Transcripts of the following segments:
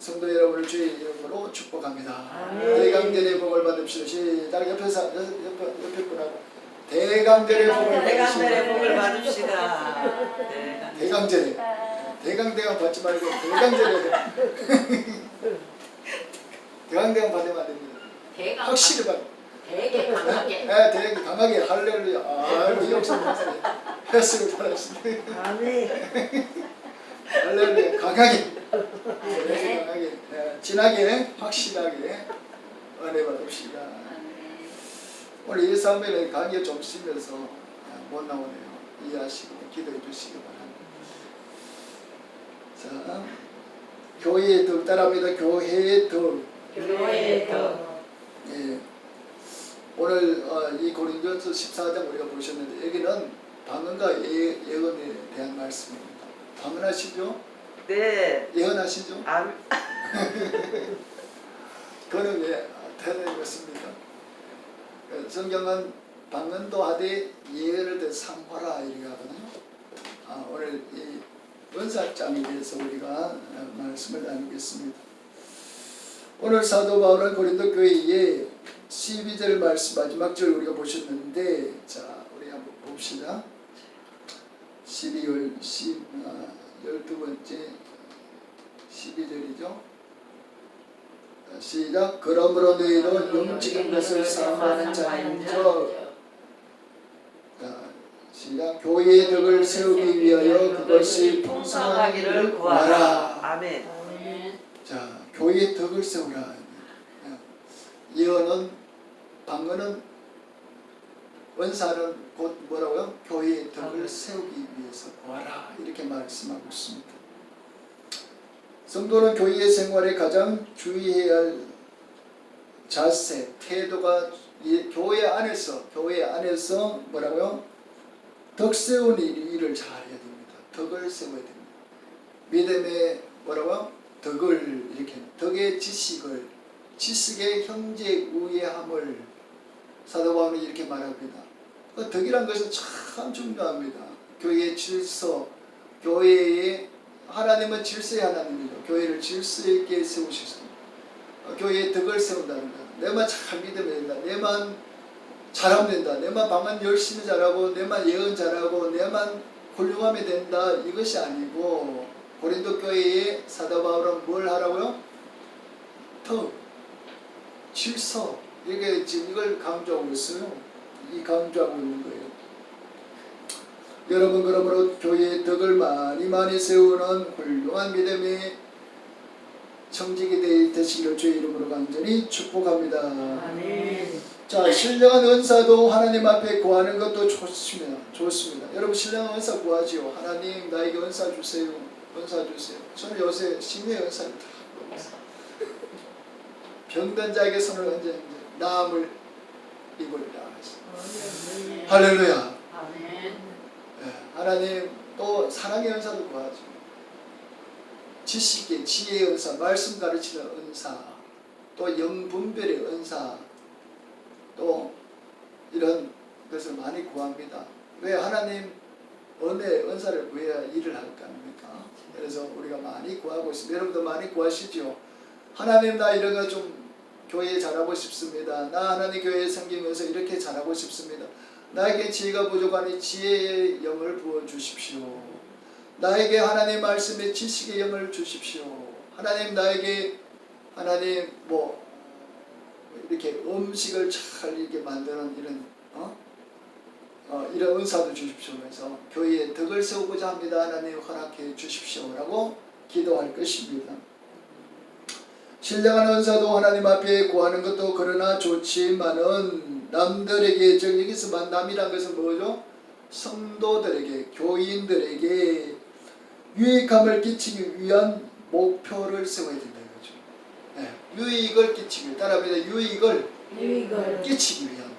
성도 여러분을 주의 이름으로 축복합니다. 아멘. 대강절의 복을 받읍시다. 시작. 옆에 분하고 대강절의 복을 받읍시다. 대강절에 대강대강 받지 말고 대강절에 대강대강 받으면 안 됩니다. 확실히 받. 되게 강하게. 네, 되게 강하게 할렐루야. 이 역사는 헬스를 잘하시네. 아멘. 할렐루야. 강하게. 네, 강하게. 네, 진하게 확실하게 은혜 받읍시다. 오늘 이 사람의 강의 좀 쉬면서 못 나오네요. 이해하시고 기도해 주시기 바랍니다. 자, 교회의 덕 따라합니다. 교회의 덕. 교회의 덕. 예. 오늘 이 고린도전서 14장 우리가 보셨는데 여기는 방언과 예언에 대한 말씀입니다. 방언하시죠? 네. 예언하시죠? 아멘. 그는 왜 대단했습니까? 성경은 방언도 하되 예언을 더 삼하라 이렇게 하거든요. 오늘 이 은사장에 대해서 우리가 말씀을 나누겠습니다. 오늘 사도 바울은 고린도 교회에 12절 말씀 마지막 절 우리가 보셨는데, 자 우리 한번 봅시다. 12월 12번째 12절이죠. 시작. 그러므로 너희는 영적인 것을 사모하는 자인즉, 시작. 교회의 덕을 세우기 위하여 그것이 풍성하기를 구하라. 아멘. 자, 교회의 덕을 세우라. 예언은, 방언은, 은사는 곧 뭐라고요? 교회의 덕을 세우기 위해서 구하라. 이렇게 말씀하고 있습니다. 성도는 교회의 생활에 가장 주의해야 할 자세, 태도가 교회 안에서 뭐라고요? 덕 세운 일을 잘 해야 됩니다. 덕을 세워야 됩니다. 믿음의 뭐라고요? 덕을 이렇게, 덕의 지식의 형제 우애함을 사도 바울은 이렇게 말합니다. 덕이란 것은 참 중요합니다. 교회의 질서, 교회의 하나님은 질서의 하나님이죠. 교회를 질서 있게 세우셨습니다. 교회의 덕을 세운다는 것. 내만 잘 믿으면 된다. 내만 잘하면 된다. 내만 방언 열심히 잘하고, 내만 예언 잘하고, 내만 훌륭하면 된다. 이것이 아니고, 고린도 교회의 사도 바울은 뭘 하라고요? 덕, 질서. 이게 지금 이걸 강조하고 있어요. 강조하고 있는 거예요. 여러분, 그러므로 교회의 덕을 많이 세우는 훌륭한 믿음의 청지기 되시기를 주의 이름으로 간절히 축복합니다. 아멘. 자, 신령한 은사도 하나님 앞에 구하는 것도 좋습니다. 여러분, 신령한 은사 구하지요. 하나님, 나에게 은사 주세요. 은사 주세요. 저는 요새 심의 은사를 다 하고 있어요. 병든 자에게 손을 얹어 나음을 입으리라. 할렐루야. 아멘. 하나님, 또 사랑의 은사도 구하죠. 지식의 지혜의 은사, 말씀 가르치는 은사, 또 영분별의 은사, 또 이런 것을 많이 구합니다. 왜? 하나님 은혜, 은사를 구해야 일을 할까 합니까? 그래서 우리가 많이 구하고 있습니다. 여러분도 많이 구하시죠? 하나님, 나 이런 거 좀 교회에 잘하고 싶습니다. 나 하나님 교회에 섬기면서 이렇게 잘하고 싶습니다. 나에게 지혜가 부족하니 지혜의 영을 부어주십시오. 나에게 하나님 말씀의 지식의 영을 주십시오. 하나님, 나에게 하나님 이렇게 음식을 잘 이렇게 만드는 이런 이런 은사도 주십시오. 그래서 교회에 덕을 세우고자 합니다. 하나님 허락해 주십시오라고 기도할 것입니다. 신령한 은사도 하나님 앞에 구하는 것도 그러나 좋지만은 남들에게, 즉 여기서 남이란 것은 뭐죠? 성도들에게, 교인들에게 유익함을 끼치기 위한 목표를 세워야 된다 이거죠. 네, 유익을 끼치기 위한, 따라합니다. 유익을 끼치기 위한.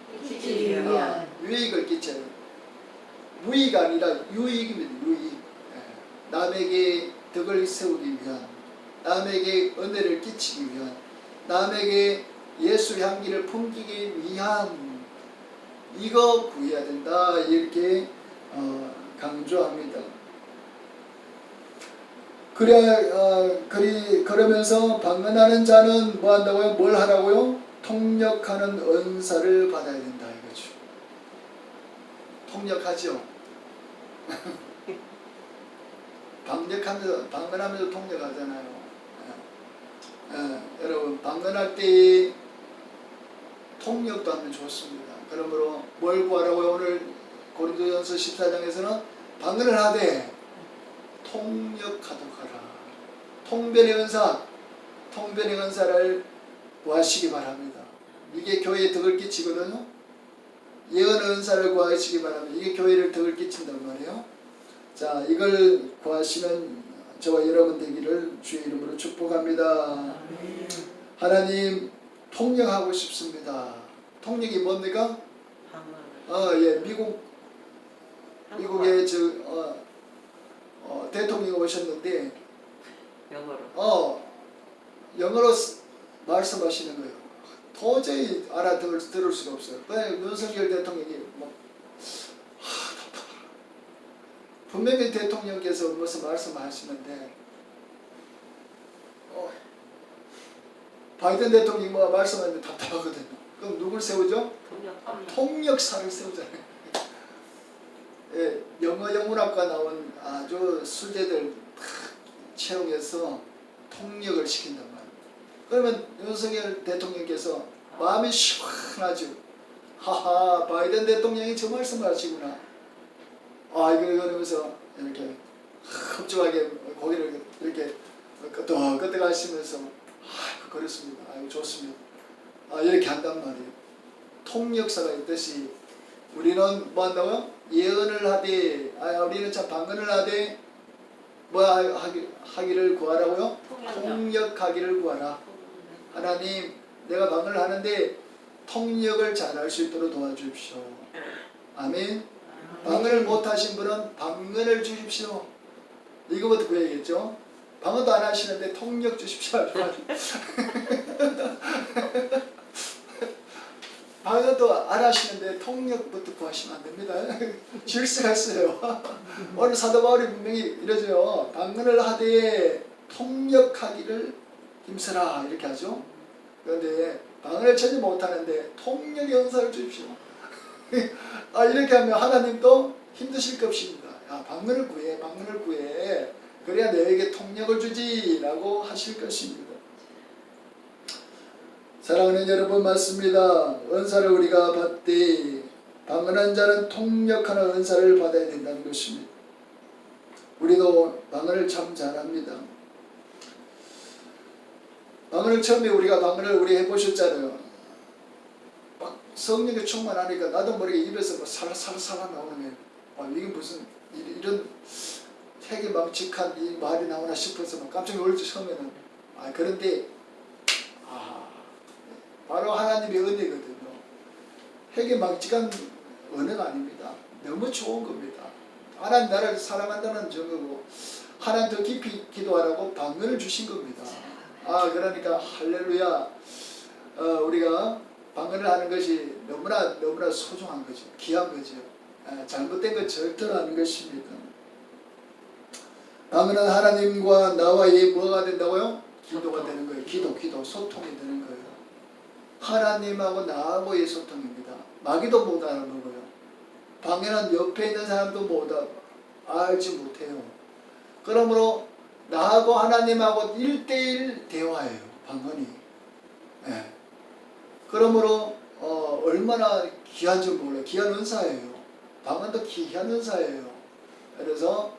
유익을 끼쳐야 돼요. 무익이 아니라 유익입니다. 유익. 네, 남에게 덕을 세우기 위한, 남에게 은혜를 끼치기 위한, 남에게 예수 향기를 풍기기 위한, 이거 구해야 된다 이렇게 강조합니다. 그러면서 방언하는 자는 뭐 한다고요? 뭘 하라고요? 통역하는 은사를 받아야 된다 이거죠. 통역하죠. 방언하면서 통역하잖아요. 여러분 방언할 때 통역도 하면 좋습니다. 그러므로 뭘 구하라고요? 오늘 고린도전서 14장에서는 방언을 하되 통역하도록 하라. 통변의 은사를 구하시기 바랍니다. 이게 교회에 덕을 끼치거든요. 예언 은사를 구하시기 바랍니다. 이게 교회를 덕을 끼친단 말이에요. 자, 이걸 구하시는 저와 여러분 되기를 주의 이름으로 축복합니다. 하나님 통역하고 싶습니다. 통역이 뭡니까? 방언을. 미국의 대통령이 오셨는데 영어로 말씀하시는 거예요. 도저히 알아들을 수가 없어요. 윤석열 대통령이 답답하라. 분명히 대통령께서 무슨 말씀하시는데 바이든 대통령이 뭐 말씀하는데 답답하거든요. 그럼 누굴 세우죠? 통역사를 세우잖아요. 예, 영어 영문학과 나온 아주 수재들 채용해서 통역을 시킨단 말이에요. 그러면 윤석열 대통령께서 마음이 시원하죠. 하하, 바이든 대통령이 저 말씀을 하시구나. 이러면서 이렇게 흡족하게 고개를 이렇게 끄덕끄덕 하시면서 그렇습니다. 좋습니다. 이렇게 한단 말이에요. 통역사가 있듯이 우리는 뭐 한다고요? 예언을 하되 우리는 참 방언을 하되 뭐 하기를 구하라고요? 통역하기를 구하라. 하나님 내가 방언을 하는데 통역을 잘할 수 있도록 도와주십시오. 아멘. 방언을 못하신 분은 방언을 주십시오. 이거부터 구해야겠죠. 방언도 안 하시는데 통역 주십시오. 방언도 안 하시는데 통역부터 구하시면 안 됩니다. 질서가 있어요. 오늘 사도 바울이 분명히 이러죠. 방언을 하되 통역하기를 힘쓰라 이렇게 하죠. 그런데 방언을 전혀 못하는데 통역의 은사를 주십시오. 이렇게 하면 하나님도 힘드실 것입니다. 방언을 구해. 그래야 너에게 통역을 주지 라고 하실 것입니다. 사랑하는 여러분 맞습니다. 은사를 우리가 받되 방언한 자는 통역하는 은사를 받아야 된다는 것입니다. 우리도 방언을 참 잘합니다. 방언을 처음에 우리가 방언을 해보셨잖아요. 막 성령에 충만하니까 나도 모르게 입에서 뭐 살살살 나오는 거예요. 이게 무슨 이런 되게 망측한 이 말이 나오나 싶어서 막 깜짝 놀랐죠 처음에는. 그런데 바로 하나님의 은혜거든요. 되게 망측한 은혜가 아닙니다. 너무 좋은 겁니다. 하나님 나라를 사랑한다는 증거고 하나님 더 깊이 기도하라고 방언을 주신 겁니다. 그러니까 할렐루야. 우리가 방언을 하는 것이 너무나 소중한 거죠. 귀한 거죠. 잘못된 것 절대로 아닌 것입니다. 방언은 하나님과 나와의 뭐가 된다고요? 기도가 되는 거예요. 기도 소통이 되는 거예요. 하나님하고 나하고의 소통입니다. 마귀도 못 알아먹어요. 방언은 옆에 있는 사람도 알지 못해요. 그러므로 나하고 하나님하고 1대1 대화예요. 방언이. 그러므로 얼마나 귀한 줄 몰라요. 귀한 은사예요. 방언도 귀한 은사예요. 그래서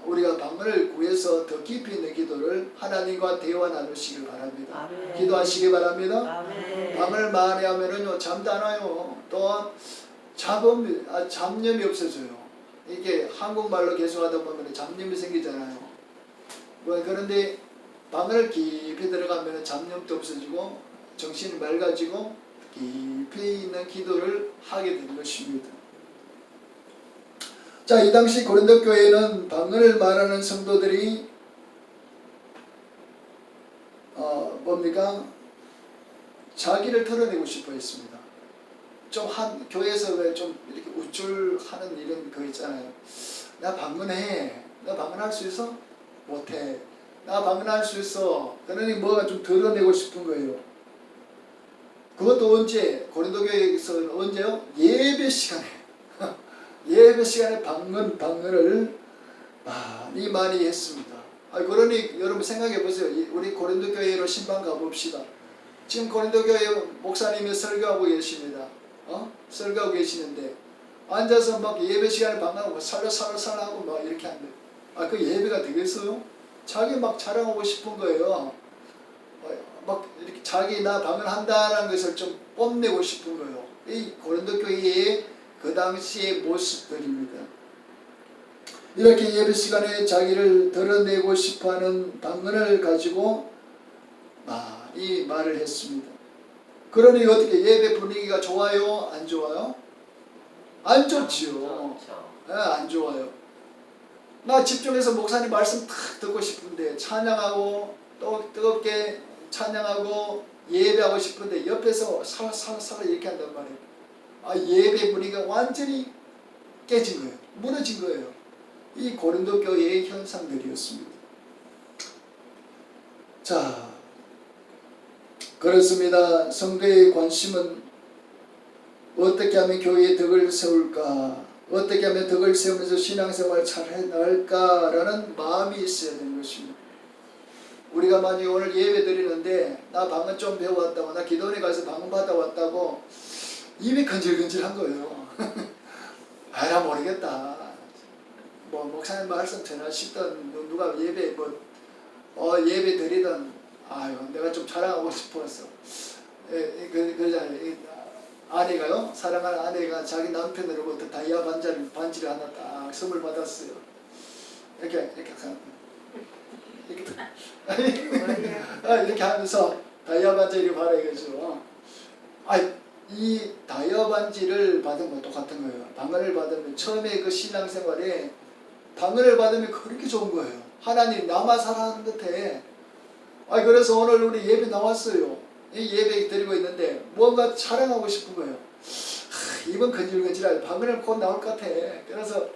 우리가 방언을 구해서 더 깊이 있는 기도를 하나님과 대화 나누시길 바랍니다. 아멘. 기도하시기 바랍니다. 아멘. 방언을 많이 하면은요 잠도 안 와요. 또한 잡념이 없어져요. 이게 한국말로 계속 하다 보면 잡념이 생기잖아요. 그런데 방언을 깊이 들어가면 잡념도 없어지고 정신이 맑아지고 깊이 있는 기도를 하게 되는 것입니다. 자, 이 당시 고린도 교회에는 방언을 말하는 성도들이 뭡니까? 자기를 드러내고 싶어 했습니다. 좀 교회에서 왜 좀 이렇게 우쭐하는 이런 거 있잖아요. 나 방언해. 나 방언할 수 있어? 못해. 나 방언할 수 있어. 그러니 뭐가 좀 드러내고 싶은 거예요. 그것도 언제? 고린도 교회에서는 언제요? 예배 시간에. 예배 시간에 방언을 많이 했습니다. 그러니 여러분 생각해 보세요. 우리 고린도 교회로 신방 가봅시다. 지금 고린도 교회 목사님이 설교하고 계십니다. 설교하고 계시는데 앉아서 막 예배 시간에 방언하고 살살하고 막 이렇게 한대. 그 예배가 되겠어요? 자기 막 자랑하고 싶은 거예요. 막 이렇게 자기 나 방언한다라는 것을 좀 뽐내고 싶은 거예요. 이 고린도 교회의 그 당시의 모습들입니다. 이렇게 예배 시간에 자기를 드러내고 싶어하는 방언을 가지고 이 말을 했습니다. 그러니 어떻게 예배 분위기가 좋아요? 안 좋아요? 안 좋지요. 안 좋아요. 나 집중해서 목사님 말씀 탁 듣고 싶은데 찬양하고 또 뜨겁게 찬양하고 예배하고 싶은데 옆에서 살살 이렇게 한단 말이에요. 예배 분위기가 완전히 깨진 거예요. 무너진 거예요. 이 고린도 교회의 현상들이었습니다. 자, 그렇습니다. 성도의 관심은 어떻게 하면 교회의 덕을 세울까? 어떻게 하면 덕을 세우면서 신앙생활 잘 해나갈까라는 마음이 있어야 되는 것입니다. 우리가 만약에 오늘 예배 드리는데 나 방언 좀 배워왔다고, 나 기도원에 가서 방언 받아왔다고 입이 건질건질한 거예요. 나 모르겠다. 목사님 말씀 전하시던 누가 예배 예배 드리던 내가 좀 자랑하고 싶었어. 그러잖아요. 아내가요, 사랑하는 아내가 자기 남편으로부터 다이아 반지를 하나 딱 선물 받았어요. 이렇게 하면서 다이아 반지를 바라야겠죠. 이 다이아 반지를 받은 건 똑같은 거예요. 방언을 받으면 처음에 그 신앙생활에 방언을 받으면 그렇게 좋은 거예요. 하나님 나만 사랑하는 것 같아. 그래서 오늘 우리 예배 나왔어요. 이 예배 드리고 있는데 뭔가 자랑하고 싶은 거예요. 이번 건질건질하게 방언을 곧 나올 것 같아. 그래서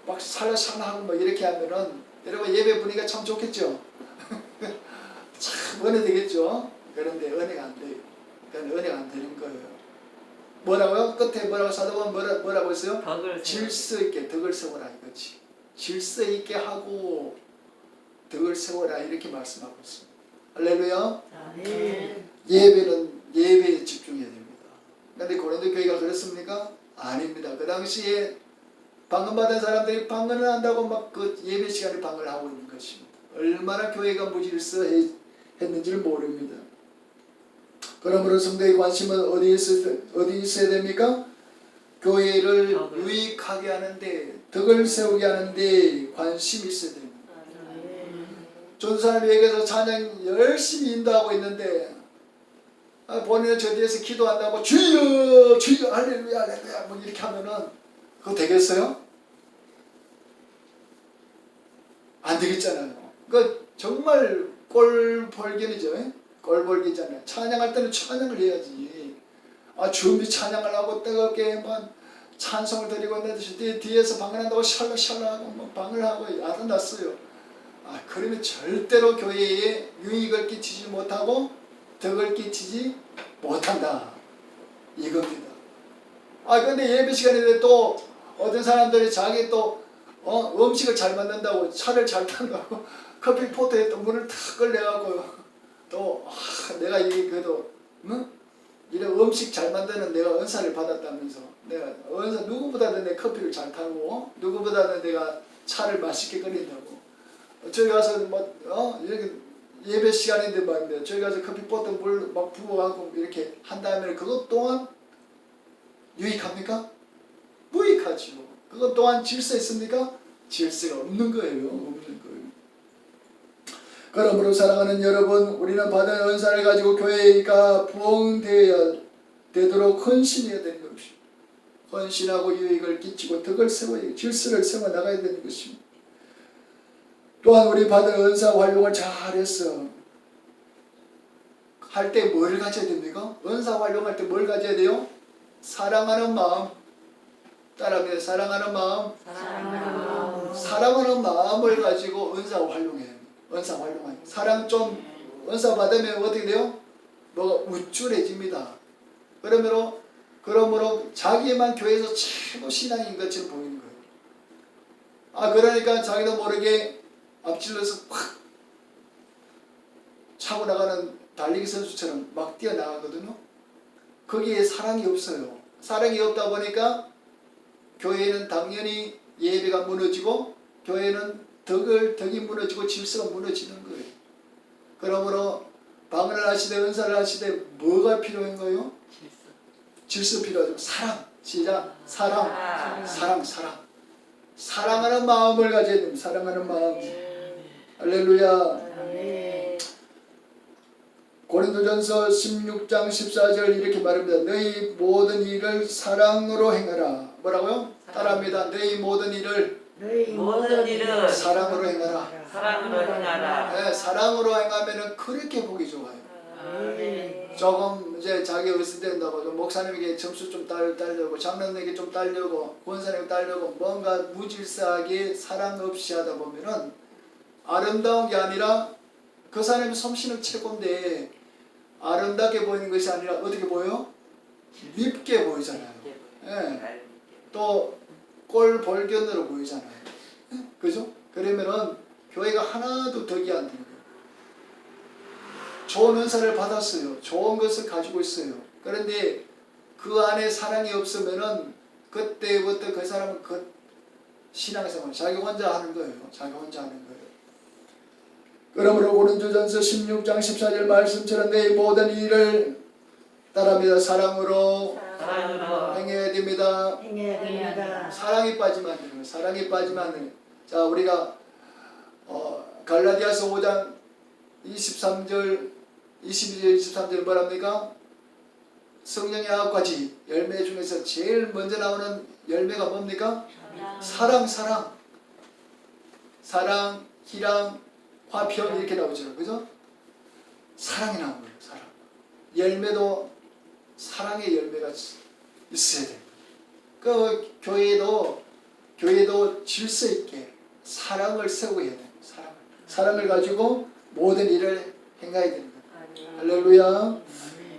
막 살라살라하고 뭐 이렇게 하면은 여러분 예배 분위기가 참 좋겠죠. 참 은혜 되겠죠. 그런데 은혜가 안 돼요. 그건 은혜가 안 되는 거예요. 뭐라고요? 끝에 뭐라고 사도가 뭐라고 했어요? 질서 있게 덕을 세워라 이거지. 질서 있게 하고 덕을 세워라 이렇게 말씀하고 있습니다. 할렐루야. 아멘. 예배는 예배에 집중해야 됩니다. 그런데 고린도 교회가 그렇습니까? 아닙니다. 그 당시에 방언 받은 사람들이 방언을 한다고 막 그 예배 시간에 방언을 하고 있는 것입니다. 얼마나 교회가 무질서했는지를 모릅니다. 그러므로 성도의 관심은 어디 있어야 됩니까? 교회를 유익하게 하는데, 덕을 세우게 하는데 관심이 있어야 됩니다. 전도사님이 여기서 찬양 열심히 인도하고 있는데 본인은 저 뒤에서 기도한다고 주여 주여 할렐루야 할렐루야 뭐 이렇게 하면은 그거 되겠어요? 안 되겠잖아요. 그 정말 꼴볼견이죠. 꼴볼견이잖아요. 찬양할 때는 찬양을 해야지. 준비 찬양을 하고 뜨겁게만 찬송을 드리고 있는데 뒤에서 방언한다고 샬라샬라하고 뭐 방언하고 아름답어요. 그러면 절대로 교회에 유익을 끼치지 못하고 덕을 끼치지 못한다. 이겁니다. 근데 예배 시간인데 또 어떤 사람들이 자기 또 음식을 잘 만든다고 차를 잘 탄다고 커피 포트에 또 물을 탁 걸려갖고 또 내가 이게 그래도 이런 음식 잘 만드는 내가 은사를 받았다면서 내가 누구보다도 내 커피를 잘 타고 누구보다도 내가 차를 맛있게 끓인다고 저기 가서 이렇게 예배 시간인데 말입니다. 저기 가서 커피 포트 물 막 부어갖고 이렇게 한다면 그것 또한 유익합니까? 무익하지요. 그것 또한 질서 있습니까? 질서가 없는 거예요. 없는 거예요. 그러므로 사랑하는 여러분, 우리는 받은 은사를 가지고 교회가 부흥되어야 되도록 헌신해야 되는 것입니다. 헌신하고 유익을 끼치고 덕을 세워야 질서를 세워 나가야 되는 것입니다. 또한 우리 받은 은사 활용을 잘했어. 할 때 뭘 가져야 됩니까? 은사 활용할 때 뭘 가져야 돼요? 사랑하는 마음. 따라합니다. 사랑하는 마음. 사랑하는 마음. 사랑하는 마음을 가지고 은사 활용해요. 은사 활용해요. 사랑 좀 은사 받으면 어떻게 돼요? 뭐가 우쭐해집니다. 그러므로 자기만 교회에서 최고 신앙인 것처럼 보이는 거예요. 그러니까 자기도 모르게 앞질러서 확 차고 나가는 달리기 선수처럼 막 뛰어나가거든요. 거기에 사랑이 없어요. 사랑이 없다 보니까 교회는 당연히 예배가 무너지고 교회는 덕이 무너지고 질서가 무너지는 거예요. 그러므로 방언을 하시되 은사를 하시되 뭐가 필요한 거예요? 질서 필요하죠. 사랑. 시작. 사랑. 사랑하는 마음을 가져야 됩니다. 사랑하는 마음. 할렐루야. 고린도전서 16장 14절 이렇게 말합니다. 너희 모든 일을 사랑으로 행하라. 뭐라고요? 따라합니다. 너희 모든 일을 사랑으로 행하라. 네, 사랑으로 행하면은 그렇게 보기 좋아요. 조금 이제 자기 어렸을 때 목사님에게 점수 좀 따려고 장로님에게 좀 따려고 권사님에게 따려고 뭔가 무질서하게 사랑 없이 하다 보면은 아름다운 게 아니라 그 사람의 솜씨는 최고인데 아름답게 보이는 것이 아니라 어떻게 보여요? 밉게 보이잖아요. 예. 또 꼴볼견으로 보이잖아요. 그죠? 그러면은 교회가 하나도 덕이 안 되는 거예요. 좋은 은사를 받았어요. 좋은 것을 가지고 있어요. 그런데 그 안에 사랑이 없으면은 그때부터 그 사람은 그 신앙생활 자기 혼자 하는 거예요. 자기 혼자 하는 거예요. 그러므로 고린도전서 16장 14절 말씀처럼 내 모든 일을 따라합니다. 사랑으로 행해야 됩니다. 사랑이 빠지면 안 돼요. 사랑이 빠지면 안 돼요. 자, 우리가 갈라디아서 5장 22절 23절 뭐랍니까? 성령의 9가지 열매 중에서 제일 먼저 나오는 열매가 뭡니까? 사랑, 희랑, 화평 이렇게 나오죠. 그죠? 사랑이 나온 거예요. 사랑. 열매도 사랑의 열매가 있어야 돼요. 그 교회도 질서 있게 사랑을 세우고 해야 돼요. 사랑을 가지고 모든 일을 행해야 됩니다. 할렐루야.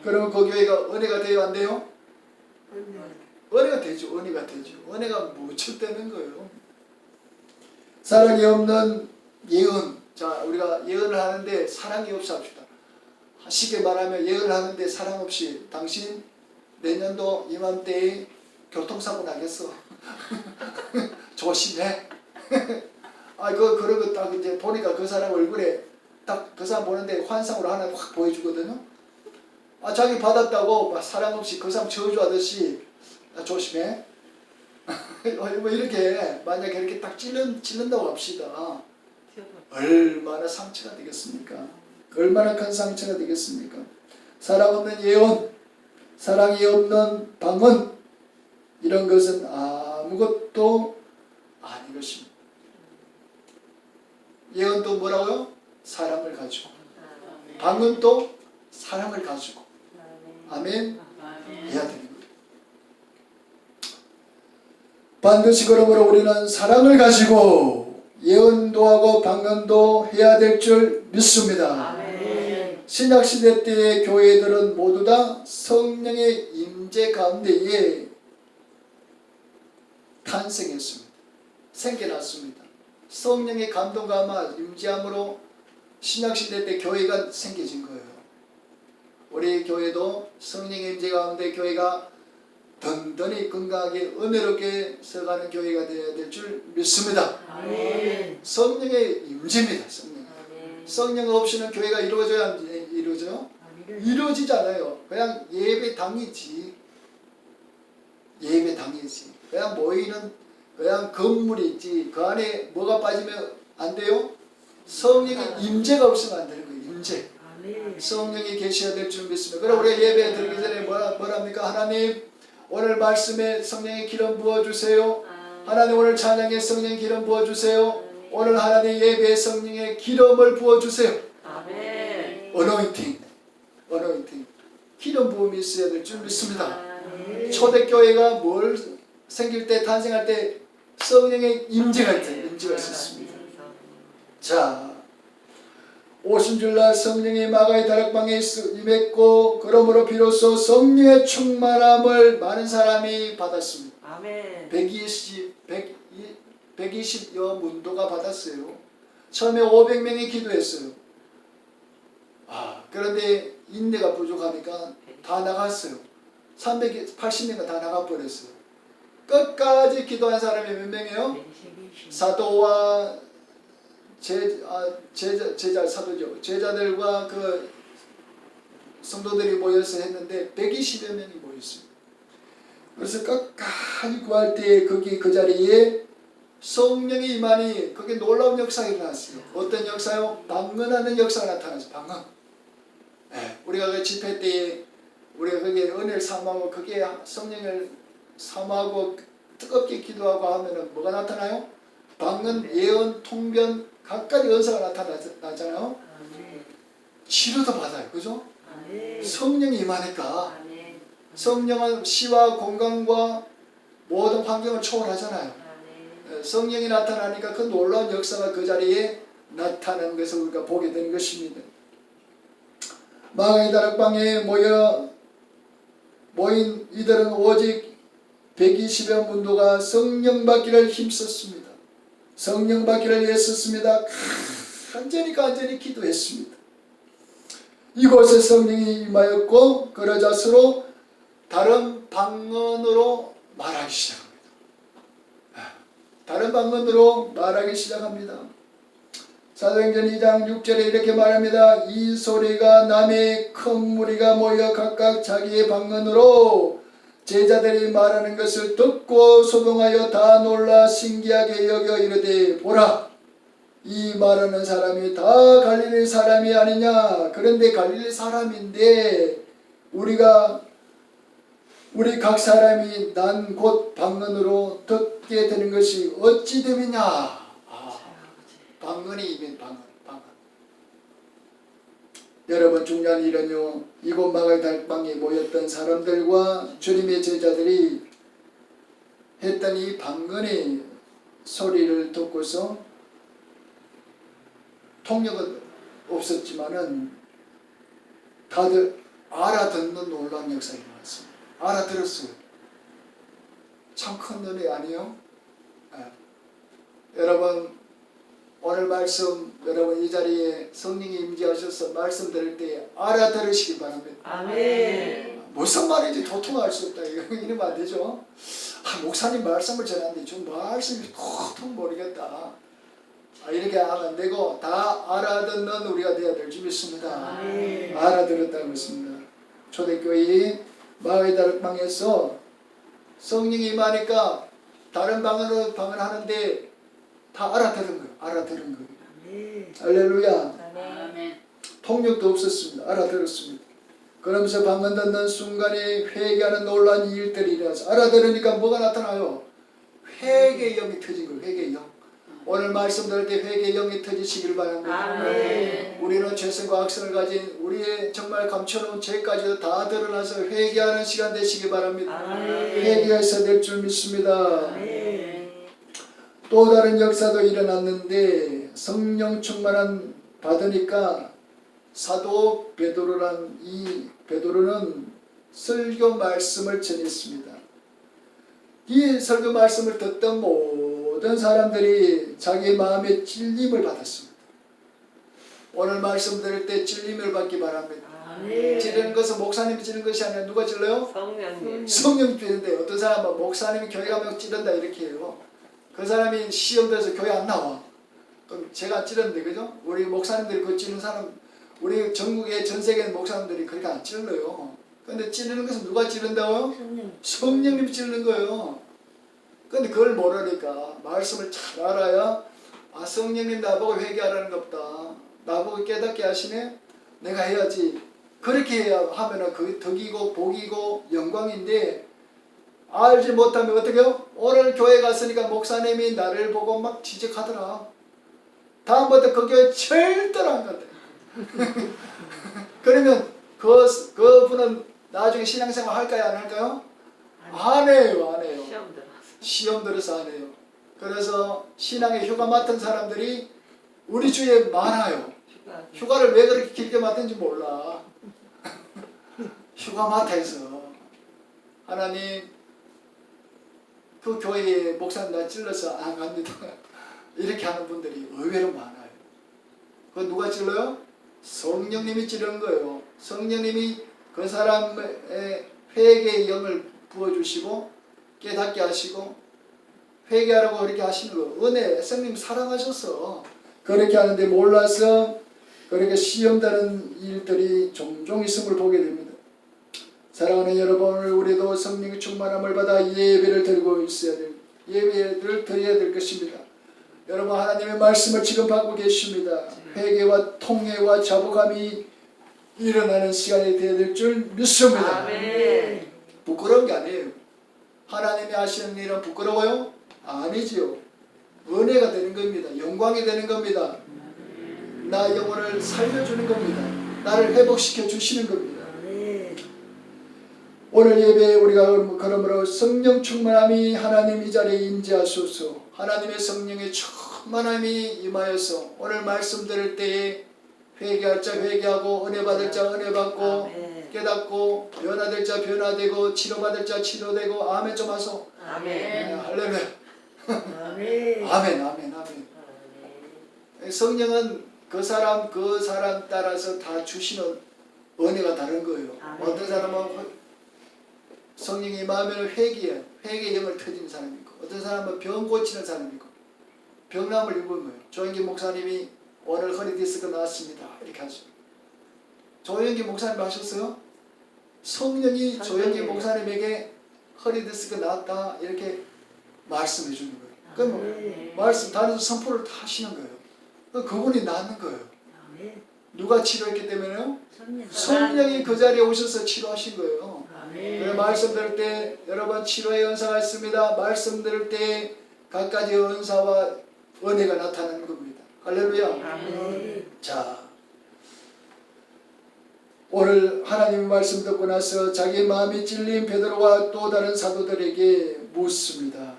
그러면 그 교회가 은혜가 돼요, 안 돼요? 은혜가 되죠. 은혜가 무척 되는 거예요. 사랑이 없는 예언. 자, 우리가 예언을 하는데 사랑이 없이 합시다. 쉽게 말하면 예언을 하는데 사랑 없이 당신 내년도 이맘때에 교통사고 나겠어. 조심해. 그런 거 딱 이제 보니까 그 사람 얼굴에 딱 그 사람 보는데 환상으로 하나 확 보여주거든요. 자기 받았다고 사랑 없이 그 사람 저주하듯이 조심해. 뭐 이렇게 만약에 이렇게 딱 찔른다고 합시다. 얼마나 상처가 되겠습니까? 얼마나 큰 상처가 되겠습니까? 사랑 없는 예언, 사랑이 없는 방언, 이런 것은 아무것도 아닌 것입니다. 예언도 뭐라고요? 사랑을 가지고. 방언도 사랑을 가지고. 아멘. 해야 되는 거예요. 반드시 그러므로 우리는 사랑을 가지고 예언도 하고 방언도 해야 될 줄 믿습니다. 신약시대 때의 교회들은 모두 다 성령의 임재 가운데에 탄생했습니다. 생겨났습니다. 성령의 감동과 임재함으로 신약시대 때 교회가 생겨진 거예요. 우리 교회도 성령의 임재 가운데 교회가 든든히 건강하게 은혜롭게 서가는 교회가 되어야 될 줄 믿습니다. 아멘. 성령의 임재입니다. 성령 없이는 교회가 이루어져야 안 이루어져요? 이루어지잖아요. 그냥 예배당이지. 그냥 모이는 그냥 건물이 있지. 그 안에 뭐가 빠지면 안 돼요? 성령의 임재가 없으면 안 되는 거예요. 임재. 성령이 계셔야 될 줄 믿습니다. 그럼 우리가 예배 드리기 전에 뭐랍니까? 하나님 오늘 말씀에 성령의 기름 부어주세요. 하나님 오늘 찬양에 성령의 기름 부어주세요. 오늘 하나님 예배에 성령의 기름을 부어주세요. 아멘. 어노인팅. 기름 부음이 있어야 될 줄 믿습니다. 초대교회가 뭘 생길 때 탄생할 때 성령의 임재가 있어요. 임재가 있었습니다. 자, 오순절날 성령이 마가의 다락방에 임했고 그러므로 비로소 성령의 충만함을 많은 사람이 받았습니다. 아멘. 120여 문도가 받았어요. 처음에 500명이 기도했어요. 그런데 인내가 부족하니까 다 나갔어요. 380명이 다 나가버렸어요. 끝까지 기도한 사람이 몇 명이에요? 사도와 사도죠. 제자들과 그 성도들이 모여서 했는데 120여 명이 모였습니다. 그래서 끝까지 구할 때 거기 그 자리에 성령이 임하니 그게 놀라운 역사가 일어났어요. 어떤 역사요? 방언하는 역사가 나타났어요. 방언. 우리가 그 집회 때에 우리가 거기에 은혜를 사모하고 거기에 성령을 사모하고 뜨겁게 기도하고 하면은 뭐가 나타나요? 방언, 예언, 통변 각가지 은사가 나타나잖아요. 치료도 받아요. 그죠? 성령이 임하니까 성령은 시와 공간과 모든 환경을 초월하잖아요. 성령이 나타나니까 그 놀라운 역사가 그 자리에 나타나는 것을 우리가 보게 되는 것입니다. 마가의 다락방에 모인 이들은 오직 120여 문도가 성령 받기를 힘썼습니다. 성령 받기를 애썼습니다. 간절히 기도했습니다. 이곳에 성령이 임하였고 그러자 서로 다른 방언으로 말하기 시작합니다. 다른 방언으로 말하기 시작합니다. 사도행전 2장 6절에 이렇게 말합니다. 이 소리가 남의 큰 무리가 모여 각각 자기의 방언으로 제자들이 말하는 것을 듣고 소동하여 다 놀라 신기하게 여겨 이르되 보라, 이 말하는 사람이 다 갈릴리 사람이 아니냐. 그런데 갈릴리 사람인데 우리 각 사람이 난 곧 방언으로 듣게 되는 것이 어찌 됨이냐. 방언이 이면 방언. 여러분 중요한 일은요, 이곳 마가의 다락방에 모였던 사람들과 주님의 제자들이 했던 이 방언의 소리를 듣고서 통역은 없었지만은 다들 알아듣는 놀라운 역사가 일어났습니다. 알아들었어요. 참 큰 은혜 아니에요? 여러분 오늘 말씀 여러분 이 자리에 성령이 임재하셔서 말씀 들을 때 알아들으시기 바랍니다. 아멘. 무슨 말인지 도통할 수 없다 이러면 안 되죠. 목사님 말씀을 전하는데 좀 말씀이 도통 모르겠다. 이렇게 하면 안 되고 다 알아듣는 우리가 되어야 될 줄 믿습니다. 아멘. 알아들었다고 했습니다. 초대교회 마가의 다락방에서 성령이 임하니까 다른 방언으로 방언하는데 다 알아들은 거예요. 할렐루야. 아멘. 통역도 없었습니다. 알아들었습니다. 그러면서 방언 듣는 순간에 회개하는 놀라운 일들이 일어나서 알아들으니까 뭐가 나타나요? 회개의 영이 터진 거예요. 회개의 영. 오늘 말씀 들을 때 회개의 영이 터지시길 바랍니다. 아멘. 우리는 죄성과 악성을 가진 우리의 정말 감춰놓은 죄까지도 다 드러나서 회개하는 시간 되시기 바랍니다. 아멘. 회개가 있어야 될 줄 믿습니다. 아멘. 또 다른 역사도 일어났는데 성령 충만한 받으니까 사도 베드로란 이 베드로는 설교 말씀을 전했습니다. 이 설교 말씀을 듣던 모든 사람들이 자기 마음에 찔림을 받았습니다. 오늘 말씀 들을 때 찔림을 받기 바랍니다. 아멘. 찌르는 것은 목사님이 찌르는 것이 아니라 누가 찔러요? 성령님. 성령이 찌르는데 어떤 사람은 목사님이 교회 가면 찌른다 이렇게 해요. 그 사람이 시험 들어서 교회 안 나와. 그럼 제가 찌르는데 그죠? 우리 목사님들이 그 찌르는 사람 우리 전국의 전 세계 목사님들이 그렇게 안 찔러요. 근데 찌르는 것은 누가 찌른다고요? 성령님이 찌르는 거예요. 근데 그걸 모르니까 말씀을 잘 알아야 성령님 나보고 회개하라는 것 없다. 나보고 깨닫게 하시네. 내가 해야지. 그렇게 해야 하면은 그게 덕이고 복이고 영광인데 알지 못하면 어떻게 해요? 오늘 교회 갔으니까 목사님이 나를 보고 막 지적하더라. 다음부터 그 교회 절대로 안 간다. 그러면 그분은 나중에 신앙생활 할까요? 안 할까요? 안 해요. 시험 들어서. 시험 들어서 안 해요. 그래서 신앙의 휴가 맡은 사람들이 우리 주위에 많아요. 휴가를 왜 그렇게 길게 맡은지 몰라. 휴가 맡아서 하나님 그 교회에 목사님 나 찔러서 안 갑니다. 이렇게 하는 분들이 의외로 많아요. 그건 누가 찔러요? 성령님이 찌르는 거예요. 성령님이 그 사람의 회개의 영을 부어주시고 깨닫게 하시고 회개하라고 그렇게 하시는 거. 은혜, 성님 사랑하셔서 그렇게 하는데 몰라서 그렇게 시험되는 일들이 종종 있음을 보게 됩니다. 사랑하는 여러분, 오늘 우리도 성령의 충만함을 받아 예배를 드리고 있어야 됩니다. 예배를 드려야 될 것입니다. 여러분, 하나님의 말씀을 지금 받고 계십니다. 회개와 통회와 자복함이 일어나는 시간이 되어야 될 줄 믿습니다. 아멘. 부끄러운 게 아니에요. 하나님이 하시는 일은 부끄러워요? 아니지요. 은혜가 되는 겁니다. 영광이 되는 겁니다. 나 영혼을 살려주는 겁니다. 나를 회복시켜 주시는 겁니다. 오늘 예배에 우리가 그러므로 성령 충만함이 하나님 이 자리에 임재하소서. 하나님의 성령의 충만함이 임하여서 오늘 말씀 들을 때에 회개할 자 회개하고 은혜 받을 자 은혜 받고 아멘. 깨닫고 변화될 자 변화되고 치료받을 자 치료되고 아멘 좀 하소. 아멘. 할렐루야. 아멘. 아멘 아멘 아멘. 성령은 그 사람 따라서 다 주시는 은혜가 다른 거예요. 아멘. 어떤 사람은 성령이 임하면 회개의 영을 터지는 사람이 있고 어떤 사람은 병 고치는 사람이 있고 병남을 입은 거예요. 조영기 목사님이 오늘 허리 디스크 나왔습니다. 이렇게 하죠. 조영기 목사님 하셨어요? 성령이 조영기 목사님에게 허리 디스크 나왔다 이렇게 말씀해 주는 거예요. 그럼 말씀 다른 선포를 다 하시는 거예요. 그분이 낫는 거예요. 누가 치료했기 때문에요? 성령이 그 자리에 오셔서 치료하신 거예요. 그래서 말씀 들을 때 여러분 치료의 은사가 있습니다. 말씀 들을 때 각가지 은사와 은혜가 나타나는 겁니다. 할렐루야. 아멘. 자, 오늘 하나님의 말씀 듣고 나서 자기 마음이 찔린 베드로와 또 다른 사도들에게 묻습니다.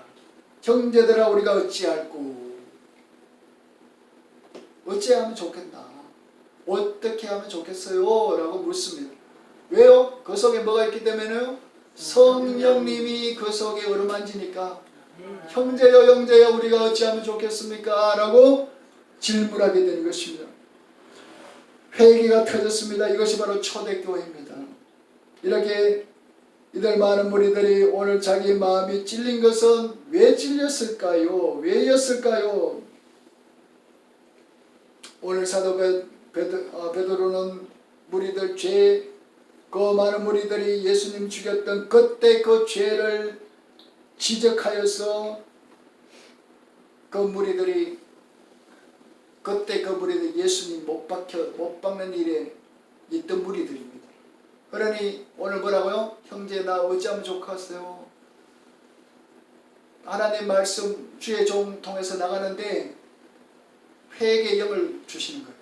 형제들아 우리가 어찌할꼬? 어찌하면 좋겠나? 어떻게 하면 좋겠어요? 라고 묻습니다. 왜요? 그 속에 뭐가 있기 때문에요? 성령님이 그 속에 어루만지니까 형제여 형제여 우리가 어찌하면 좋겠습니까? 라고 질문하게 되는 것입니다. 회개가 터졌습니다. 이것이 바로 초대교회입니다. 이렇게 이들 많은 무리들이 오늘 자기 마음이 찔린 것은 왜 찔렸을까요? 왜였을까요? 오늘 사도 베드로는 무리들 그 많은 무리들이 예수님 죽였던 그때 그 죄를 지적하여서 그 무리들이 예수님 못 박는 일에 있던 무리들입니다. 그러니 오늘 뭐라고요? 형제 나 어찌하면 좋겠어요? 하나님 말씀 주의 종 통해서 나가는데 회개의 영을 주시는 거예요.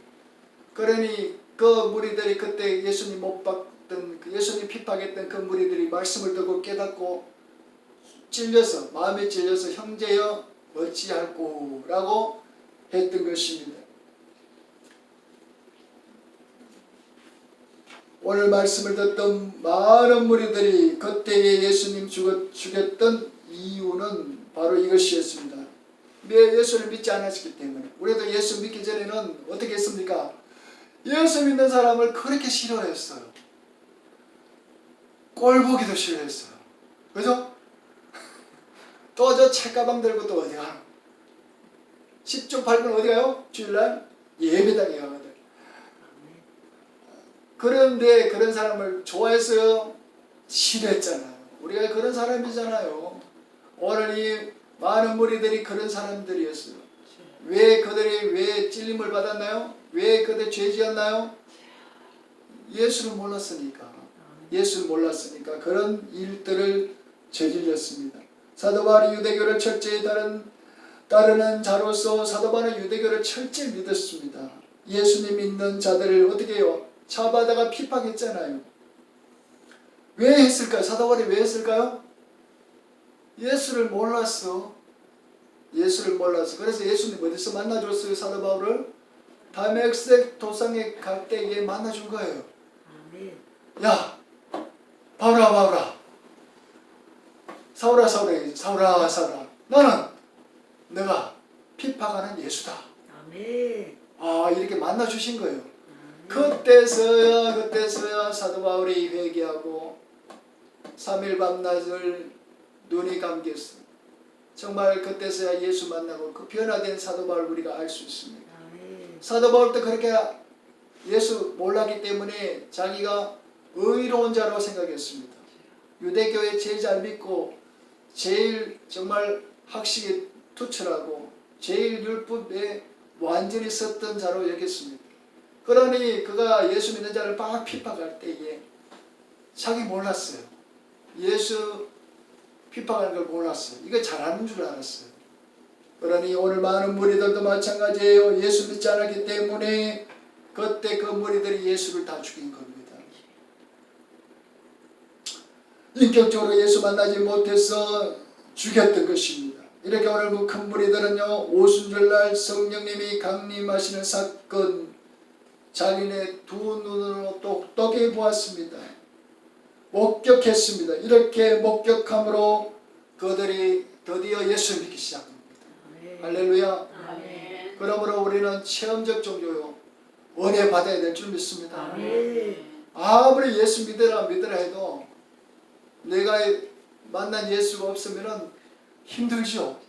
그러니 그 무리들이 그때 예수님 못 박던 예수님 핍박했던 그 무리들이 말씀을 듣고 깨닫고 찔려서 마음에 찔려서 형제여 어찌할꼬 라고 했던 것입니다. 오늘 말씀을 듣던 많은 무리들이 그때에 예수님 죽였던 이유는 바로 이것이었습니다. 왜 예수를 믿지 않았기 때문에. 우리도 예수 믿기 전에는 어떻게 했습니까? 예수 믿는 사람을 그렇게 싫어했어요. 꼴보기도 싫어했어요. 그죠? 또 저 책가방 들고 또 어디 가요? 10중 8군 어디 가요? 주일날 예배당에 가거든. 그런데 그런 사람을 좋아했어요? 싫어했잖아요. 우리가 그런 사람이잖아요. 오늘 이 많은 무리들이 그런 사람들이었어요. 왜 그들이 왜 찔림을 받았나요? 왜 그들 죄 지었나요? 예수를 몰랐으니까. 예수를 몰랐으니까 그런 일들을 저질렀습니다. 사도 바울이 유대교를 철저히 따르는 자로서 사도 바울은 유대교를 철저히 믿었습니다. 예수님 믿는 자들을 어떻게 해요? 잡아다가 핍박했잖아요. 왜 했을까요? 사도 바울이 왜 했을까요? 예수를 몰랐어. 예수를 몰라서. 그래서 예수님 어디서 만나줬어요? 사도 바울을 다메섹 도상에 갈 때에 만나준 거예요. 아멘. 야 바울아 사울아 나는 내가 핍박하는 예수다. 아멘. 이렇게 만나주신 거예요. 그때서야 사도 바울이 회개하고 3일 밤낮을 눈이 감겼어. 정말 그때서야 예수 만나고 그 변화된 사도 바울 우리가 알 수 있습니다. 아멘. 사도 바울도 그렇게 예수 몰랐기 때문에 자기가 의로운 자라고 생각했습니다. 유대교회 제일 잘 믿고 제일 정말 학식에 투철하고 제일 율법에 완전히 썼던 자로 여겼습니다. 그러니 그가 예수 믿는 자를 막 핍박할 때에 자기 몰랐어요. 예수 핍박하는 걸 몰랐어요. 이거 잘하는 줄 알았어요. 그러니 오늘 많은 무리들도 마찬가지예요. 예수 믿지 않았기 때문에 그때 그 무리들이 예수를 다 죽인 겁니다. 인격적으로 예수 만나지 못해서 죽였던 것입니다. 이렇게 오늘 그 큰 무리들은요, 오순절날 성령님이 강림하시는 사건 자기네 두 눈으로 똑똑히 보았습니다. 목격했습니다. 이렇게 목격함으로 그들이 드디어 예수를 믿기 시작합니다. 할렐루야. 아멘. 그러므로 우리는 체험적 종교요, 은혜 받아야 될 줄 믿습니다. 아멘. 아무리 예수 믿으라 해도 내가 만난 예수가 없으면 힘들죠.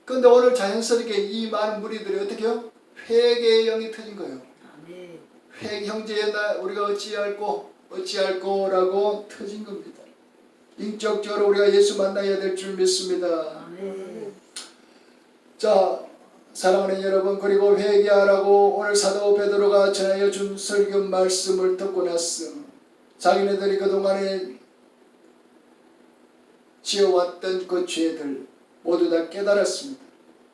그런데 오늘 자연스럽게 이 많은 무리들이 어떻게 해요? 회개의 영이 터진 거예요. 아멘. 형제의 날 우리가 어찌할꼬라고 터진 겁니다. 인격적으로 우리가 예수 만나야 될 줄 믿습니다. 아멘. 자, 사랑하는 여러분, 그리고 회개하라고 오늘 사도 베드로가 전하여 준 설교 말씀을 듣고 나서 자기네들이 그동안에 지어왔던 그 죄들 모두 다 깨달았습니다.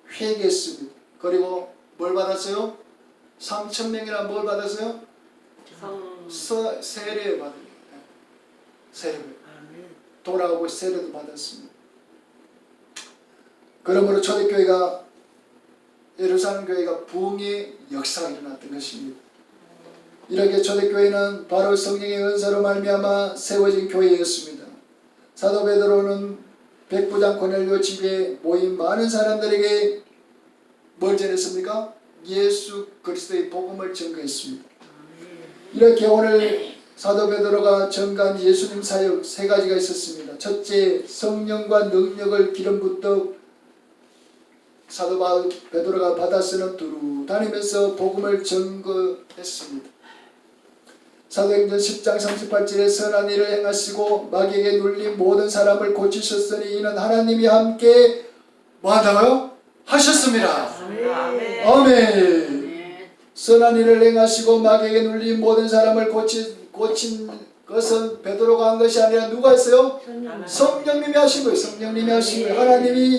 회개했습니다. 그리고 뭘 받았어요? 3,000명이나 뭘 받았어요? 세례 받았습니다. 세례. 아멘. 돌아오고 세례도 받았습니다. 그러므로 초대교회가 예루살렘 교회가 부흥의 역사가 일어났던 것입니다. 이렇게 초대교회는 바로 성령의 은사로 말미암아 세워진 교회였습니다. 사도 베드로는 백부장 고넬료 집에 모인 많은 사람들에게 뭘 전했습니까? 예수 그리스도의 복음을 전거했습니다. 이렇게 오늘 사도 베드로가 전간 예수님 사역 세 가지가 있었습니다. 첫째, 성령과 능력을 기름 붓듯 사도 베드로가 받아 쓰는 두루 다니면서 복음을 전거했습니다. 사도행전 10장 38절에 선한 일을 행하시고 마귀에게 눌린 모든 사람을 고치셨으니 이는 하나님이 함께 뭐한다고요? 하셨습니다. 아멘. 아멘. 선한 일을 행하시고 마귀에게 눌린 모든 사람을 고친 것은 베드로가 한 것이 아니라 누가 했어요? 성령님이 하신 거예요. 성령님이 하신 거예요. 하나님이